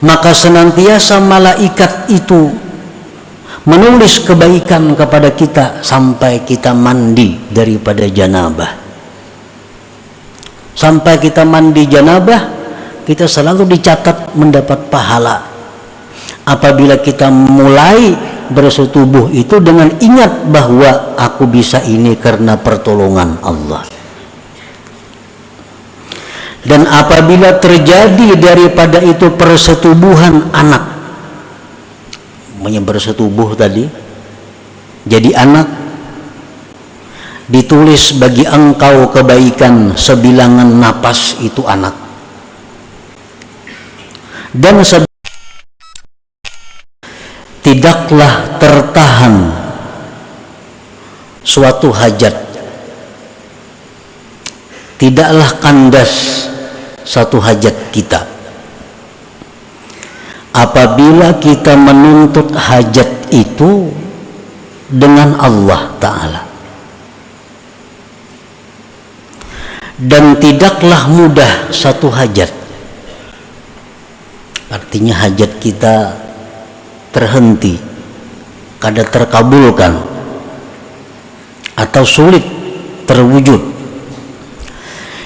maka senantiasa malaikat itu menulis kebaikan kepada kita sampai kita mandi daripada janabah. Sampai kita mandi janabah, kita selalu dicatat mendapat pahala. Apabila kita mulai bersetubuh itu dengan ingat bahwa aku bisa ini karena pertolongan Allah. Dan apabila terjadi daripada itu persetubuhan anak, bersetubuh tadi jadi anak, ditulis bagi engkau kebaikan sebilangan napas itu anak, dan tidaklah tertahan suatu hajat, tidaklah kandas satu hajat kita apabila kita menuntut hajat itu dengan Allah Ta'ala. Dan tidaklah mudah satu hajat, artinya hajat kita terhenti, kada terkabulkan atau sulit terwujud.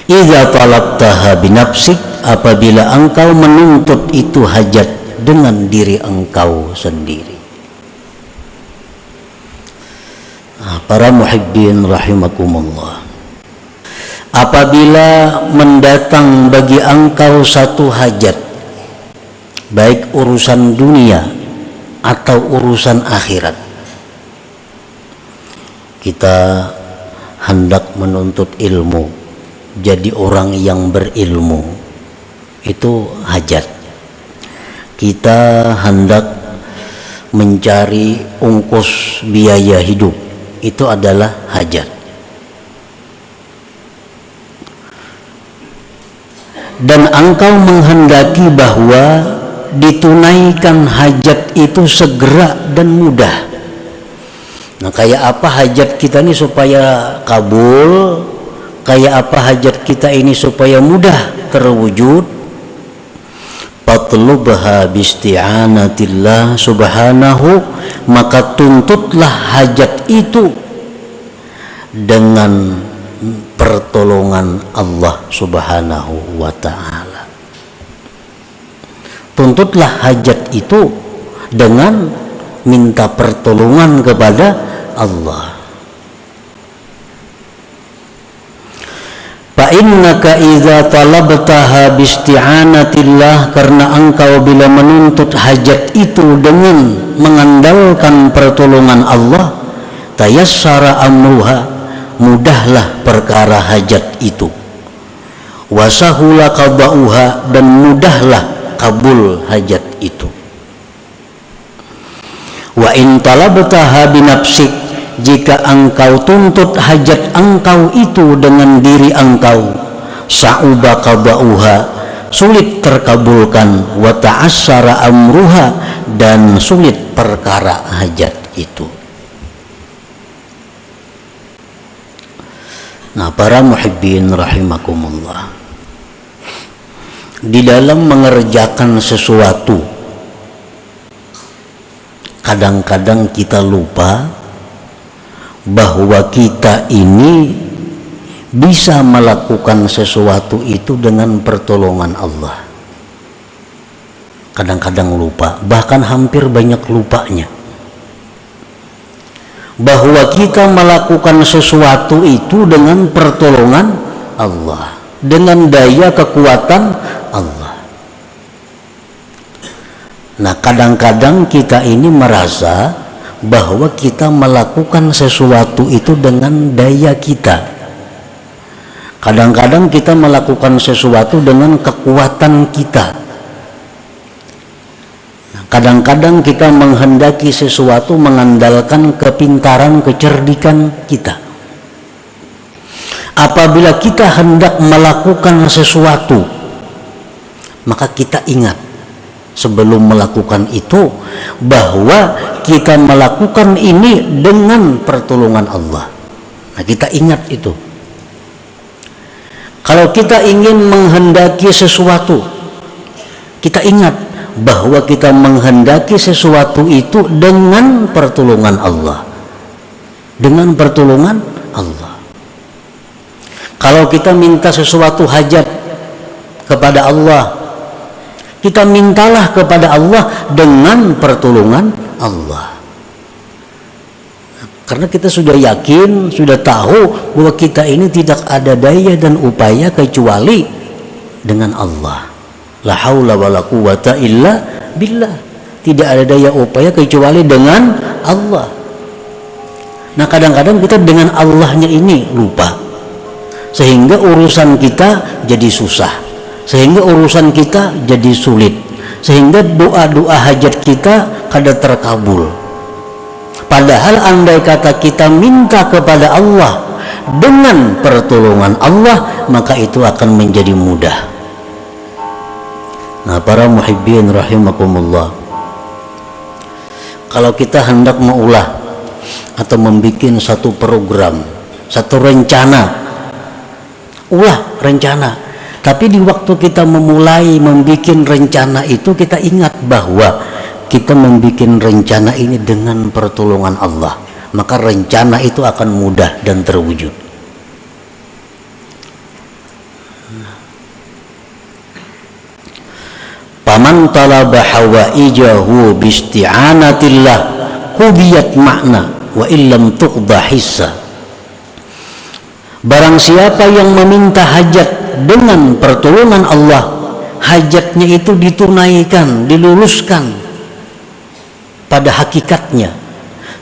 Idza talabtaha binafsik, apabila engkau menuntut itu hajat dengan diri engkau sendiri. Para muhibbin rahimakumullah, apabila mendatang bagi engkau satu hajat, baik urusan dunia atau urusan akhirat, kita hendak menuntut ilmu, jadi orang yang berilmu, itu hajat. Kita hendak mencari ongkos biaya hidup, itu adalah hajat. Dan engkau menghendaki bahwa ditunaikan hajat itu segera dan mudah. Nah, kayak apa hajat kita ini supaya kabul, kayak apa hajat kita ini supaya mudah terwujud? Fatlubha bisti'anatillah subhanahu, maka tuntutlah hajat itu dengan pertolongan Allah subhanahu wa ta'ala. Tuntutlah hajat itu dengan minta pertolongan kepada Allah. Fa innaka idza talabtaha bisti'anatillah, karena engkau bila menuntut hajat itu dengan mengandalkan pertolongan Allah, tayassara amruha, mudahlah perkara hajat itu, wasahula qada'uha, dan mudahlah kabul hajat itu. Wa in talabtaha binafsik, jika engkau tuntut hajat engkau itu dengan diri engkau, sa'uba qada'uha, sulit terkabulkan, wa ta'assara amruha, dan sulit perkara hajat itu. Nah, para muhibbin rahimakumullah, di dalam mengerjakan sesuatu, kadang-kadang kita lupa bahwa kita ini bisa melakukan sesuatu itu dengan pertolongan Allah. Kadang-kadang lupa, bahkan hampir banyak lupanya, bahwa kita melakukan sesuatu itu dengan pertolongan Allah, dengan daya kekuatan Allah. Nah, kadang-kadang kita ini merasa bahwa kita melakukan sesuatu itu dengan daya kita. Kadang-kadang kita melakukan sesuatu dengan kekuatan kita. Kadang-kadang kita menghendaki sesuatu mengandalkan kepintaran, kecerdikan kita. Apabila kita hendak melakukan sesuatu, maka kita ingat sebelum melakukan itu bahwa kita melakukan ini dengan pertolongan Allah. Nah, kita ingat itu. Kalau kita ingin menghendaki sesuatu, kita ingat bahwa kita menghendaki sesuatu itu dengan pertolongan Allah. Dengan pertolongan Allah. Kalau kita minta sesuatu hajat kepada Allah, kita mintalah kepada Allah dengan pertolongan Allah. Karena kita sudah yakin, sudah tahu bahwa kita ini tidak ada daya dan upaya kecuali dengan Allah. La haula wala quwata illa billah. Tidak ada daya upaya kecuali dengan Allah. Nah, kadang-kadang kita dengan Allahnya ini lupa. Sehingga urusan kita jadi susah. Sehingga urusan kita jadi sulit. Sehingga doa-doa hajat kita kada terkabul. Padahal andai kata kita minta kepada Allah dengan pertolongan Allah, maka itu akan menjadi mudah. Nah, para muhibbin rahimakumullah, kalau kita hendak mengulah atau membuat satu program, satu rencana, ulah rencana. Tapi di waktu kita memulai membuat rencana itu, kita ingat bahwa kita membuat rencana ini dengan pertolongan Allah, maka rencana itu akan mudah dan terwujud. Paman talaba hawaijahu bisti'anatillah qudiyat makna wa illam tuqda hissa. Barang siapa yang meminta hajat dengan pertolongan Allah, hajatnya itu ditunaikan, diluluskan pada hakikatnya,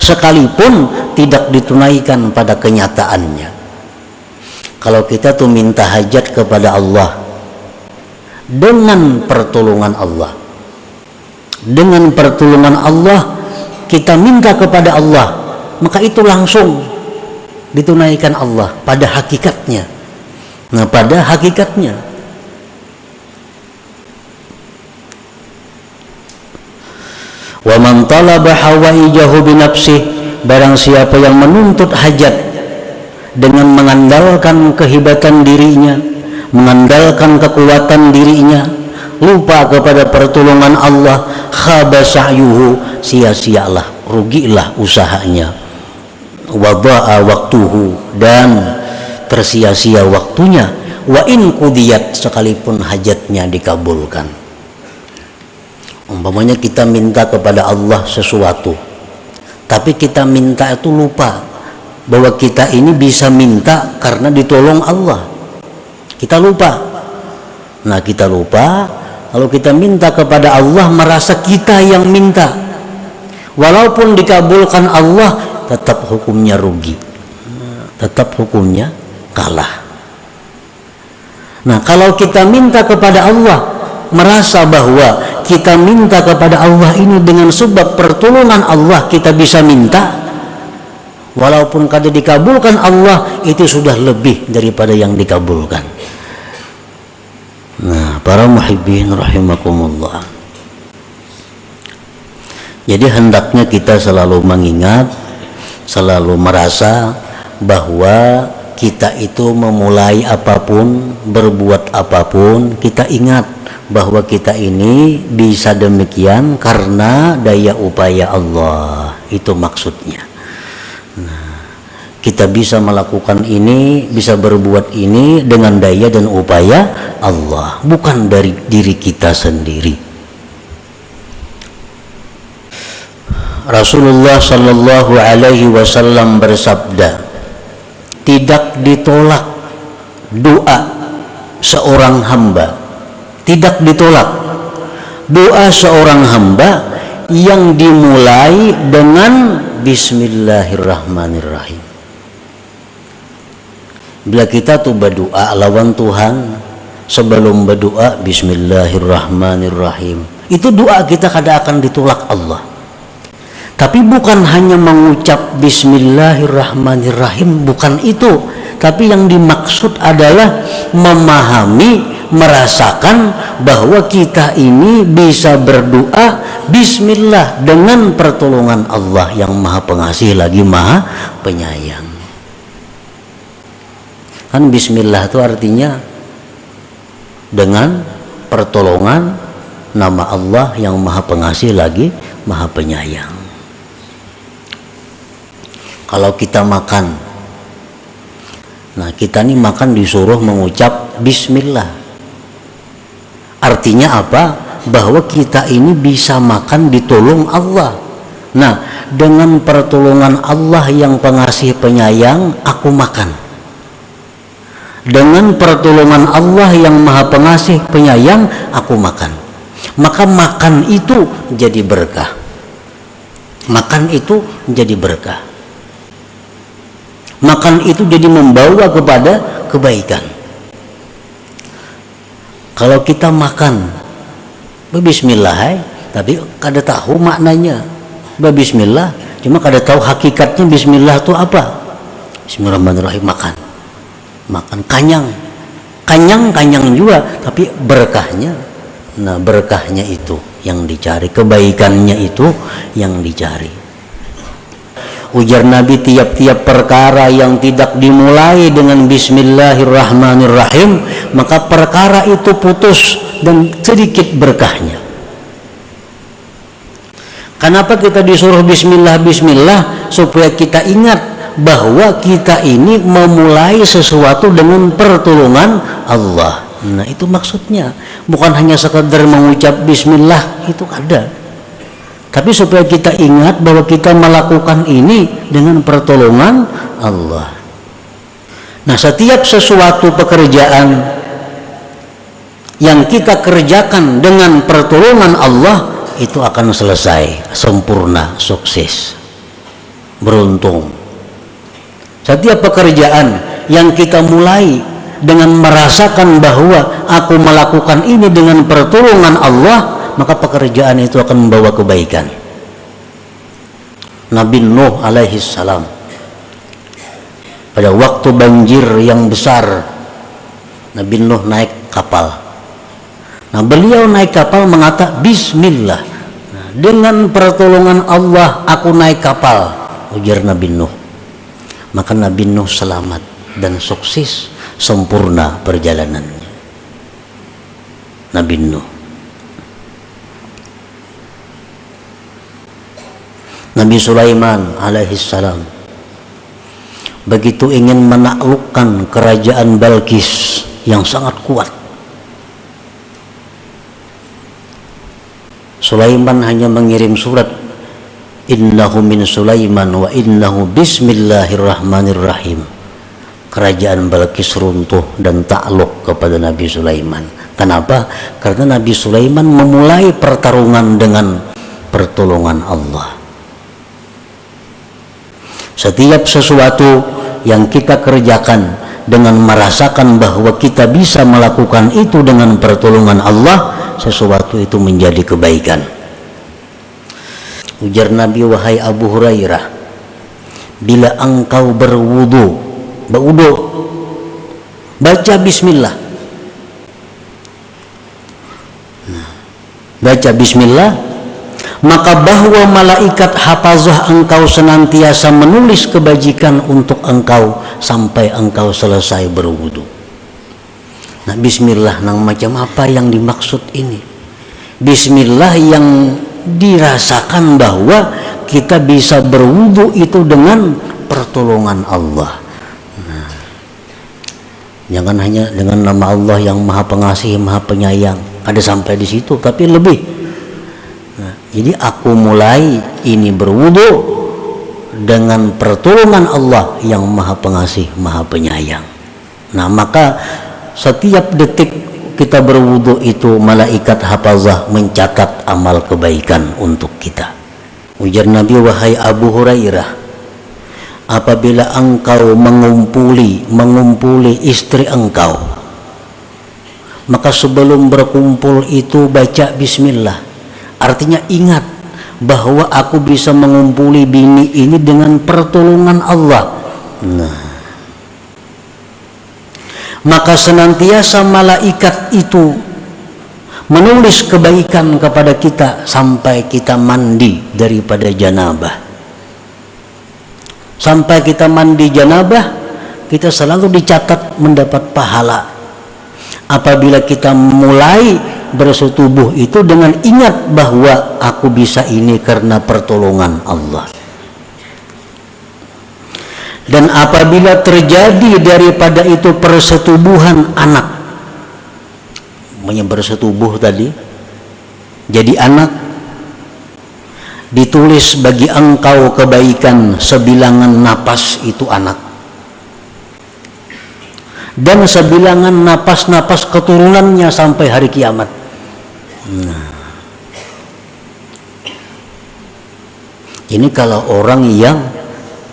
sekalipun tidak ditunaikan pada kenyataannya. Kalau kita tuh minta hajat kepada Allah dengan pertolongan Allah, dengan pertolongan Allah kita minta kepada Allah, maka itu langsung ditunaikan Allah pada hakikatnya. Nah, pada hakikatnya wa man talaba hawaijahu binafsih, barang siapa yang menuntut hajat dengan mengandalkan kehebatan dirinya, mengandalkan kekuatan dirinya, lupa kepada pertolongan Allah, khaba sa'yuhu, sia-sialah, rugilah usahanya, wada'a waktuhu, dan tersia-sia waktunya, wa in qudiyat, sekalipun hajatnya dikabulkan. Umpamanya kita minta kepada Allah sesuatu, tapi kita minta itu lupa bahwa kita ini bisa minta karena ditolong Allah. Kita lupa. Nah, kita lupa. Kalau kita minta kepada Allah, merasa kita yang minta. Walaupun dikabulkan Allah, tetap hukumnya rugi. Tetap hukumnya kalah. Nah, kalau kita minta kepada Allah, merasa bahwa kita minta kepada Allah ini dengan sebab pertolongan Allah kita bisa minta, walaupun kada dikabulkan Allah, itu sudah lebih daripada yang dikabulkan. Nah, para muhibbin rahimakumullah, jadi hendaknya kita selalu mengingat, selalu merasa bahwa kita itu memulai apapun, berbuat apapun, kita ingat bahwa kita ini bisa demikian karena daya upaya Allah. Itu maksudnya. Nah, kita bisa melakukan ini, bisa berbuat ini dengan daya dan upaya Allah, bukan dari diri kita sendiri. Rasulullah Shallallahu Alaihi Wasallam bersabda, tidak ditolak doa seorang hamba, tidak ditolak doa seorang hamba yang dimulai dengan Bismillahirrahmanirrahim. Bila kita tuh berdoa lawan Tuhan, sebelum berdoa Bismillahirrahmanirrahim, itu doa kita kada akan ditolak Allah. Tapi bukan hanya mengucap Bismillahirrahmanirrahim, bukan itu. Tapi yang dimaksud adalah memahami, merasakan bahwa kita ini bisa berdoa Bismillah dengan pertolongan Allah yang Maha Pengasih lagi Maha Penyayang. Kan Bismillah itu artinya dengan pertolongan nama Allah yang maha pengasih lagi maha penyayang. Kalau kita makan, nah kita nih makan disuruh mengucap bismillah. Artinya apa? Bahwa kita ini bisa makan ditolong Allah. Nah, dengan pertolongan Allah yang pengasih penyayang, aku makan. Dengan pertolongan Allah yang maha pengasih penyayang, aku makan. Maka makan itu jadi berkah. Makan itu jadi berkah. Makan itu jadi membawa kepada kebaikan. Kalau kita makan bismillah, tapi kada tahu maknanya bismillah, cuma kada tahu hakikatnya bismillah itu apa. Bismillahirrahmanirrahim, makan kanyang juga, tapi berkahnya, nah berkahnya itu yang dicari, kebaikannya itu yang dicari. Ujar Nabi, tiap-tiap perkara yang tidak dimulai dengan bismillahirrahmanirrahim, maka perkara itu putus dan sedikit berkahnya. Kenapa kita disuruh bismillah? Supaya kita ingat bahwa kita ini memulai sesuatu dengan pertolongan Allah. Nah, itu maksudnya. Bukan hanya sekadar mengucap bismillah, itu ada. Tapi supaya kita ingat bahwa kita melakukan ini dengan pertolongan Allah. Nah, setiap sesuatu pekerjaan yang kita kerjakan dengan pertolongan Allah, itu akan selesai, sempurna, sukses, beruntung. Setiap pekerjaan yang kita mulai dengan merasakan bahwa aku melakukan ini dengan pertolongan Allah, maka pekerjaan itu akan membawa kebaikan. Nabi Nuh alaihi salam, pada waktu banjir yang besar, Nabi Nuh naik kapal. Nah, beliau naik kapal mengatakan bismillah. Nah, dengan pertolongan Allah aku naik kapal, ujar Nabi Nuh. Maka Nabi Nuh selamat dan sukses, sempurna perjalanannya. Nabi Nuh. Nabi Sulaiman alaihissalam begitu ingin menaklukkan kerajaan Balkis yang sangat kuat, Sulaiman hanya mengirim surat, innahu min Sulaiman wa innahu bismillahirrahmanirrahim. Kerajaan Balkis runtuh dan takluk kepada Nabi Sulaiman. Kenapa? Karena Nabi Sulaiman memulai pertarungan dengan pertolongan Allah. Setiap sesuatu yang kita kerjakan dengan merasakan bahwa kita bisa melakukan itu dengan pertolongan Allah, sesuatu itu menjadi kebaikan. Ujar Nabi, wahai Abu Hurairah, bila engkau berwudu, baca bismillah. Baca bismillah, maka bahwa malaikat hafazah engkau senantiasa menulis kebajikan untuk engkau sampai engkau selesai berwudu. Nah, bismillah nang macam apa yang dimaksud ini? Bismillah yang dirasakan bahwa kita bisa berwudu itu dengan pertolongan Allah. Nah, jangan hanya dengan nama Allah yang maha pengasih, maha penyayang, ada sampai di situ, tapi lebih. Nah, jadi aku mulai ini berwudu dengan pertolongan Allah yang maha pengasih, maha penyayang. Nah, maka setiap detik kita berwudu itu malaikat hafazah mencatat amal kebaikan untuk kita. Ujar Nabi, wahai Abu Hurairah, apabila engkau mengumpuli istri engkau, maka sebelum berkumpul itu baca bismillah. Artinya ingat bahwa aku bisa mengumpuli bini ini dengan pertolongan Allah. Nah, maka senantiasa malaikat itu menulis kebaikan kepada kita sampai kita mandi daripada janabah. Sampai kita mandi janabah, kita selalu dicatat mendapat pahala. apabila kita mulai bersetubuh itu dengan ingat bahwa aku bisa ini karena pertolongan Allah. Dan apabila terjadi daripada itu persetubuhan anak, bersetubuh tadi jadi anak, ditulis bagi engkau kebaikan sebilangan napas itu anak, dan sebilangan napas-napas keturunannya sampai hari kiamat. Nah, ini kalau orang yang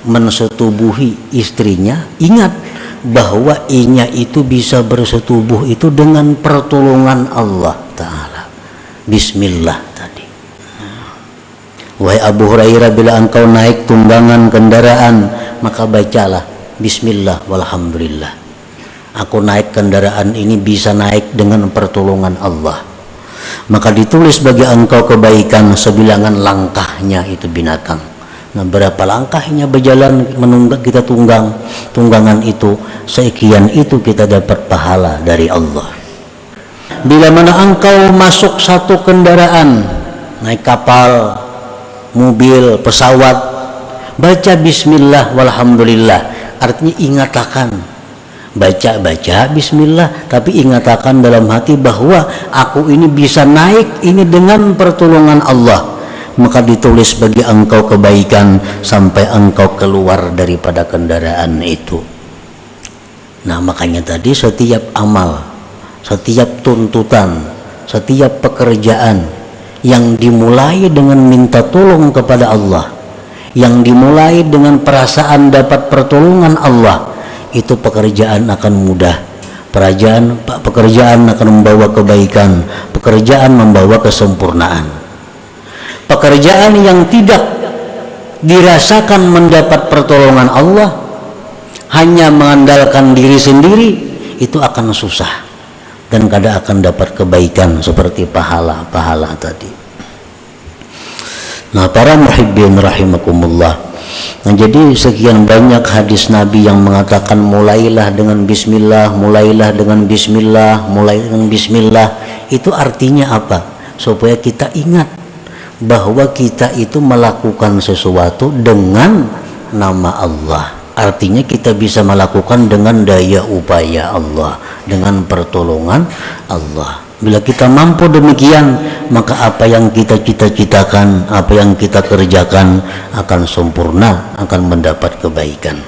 mensetubuhi istrinya, ingat bahwa inya itu bisa bersetubuh itu dengan pertolongan Allah Ta'ala. Bismillah tadi. Wahai Abu Hurairah, bila engkau naik tunggangan kendaraan, maka bacalah Bismillah walhamdulillah. Aku naik kendaraan ini bisa naik dengan pertolongan Allah. Maka ditulis bagi engkau kebaikan sebilangan langkahnya itu binatang. Nah, berapa langkahnya berjalan menunggak kita tunggangan itu, sekian itu kita dapat pahala dari Allah. Bila mana engkau masuk satu kendaraan, naik kapal, mobil, pesawat, baca Bismillah walhamdulillah, artinya ingatakan, baca Bismillah, tapi ingatakan dalam hati bahwa aku ini bisa naik ini dengan pertolongan Allah. Maka ditulis bagi engkau kebaikan sampai engkau keluar daripada kendaraan itu. Nah, makanya tadi setiap amal, setiap tuntutan, setiap pekerjaan yang dimulai dengan minta tolong kepada Allah, yang dimulai dengan perasaan dapat pertolongan Allah, itu pekerjaan akan mudah. Pekerjaan akan membawa kebaikan, pekerjaan membawa kesempurnaan. Pekerjaan yang tidak dirasakan mendapat pertolongan Allah, hanya mengandalkan diri sendiri, itu akan susah dan kadang akan dapat kebaikan seperti pahala-pahala tadi. Nah, para muhibbin rahimakumullah, nah, jadi sekian banyak hadis Nabi yang mengatakan mulailah dengan bismillah, mulailah dengan bismillah, mulai dengan bismillah. Itu artinya apa? Supaya kita ingat bahwa kita itu melakukan sesuatu dengan nama Allah. Artinya kita bisa melakukan dengan daya upaya Allah, dengan pertolongan Allah. Bila kita mampu demikian, maka apa yang kita cita-citakan, apa yang kita kerjakan akan sempurna, akan mendapat kebaikan.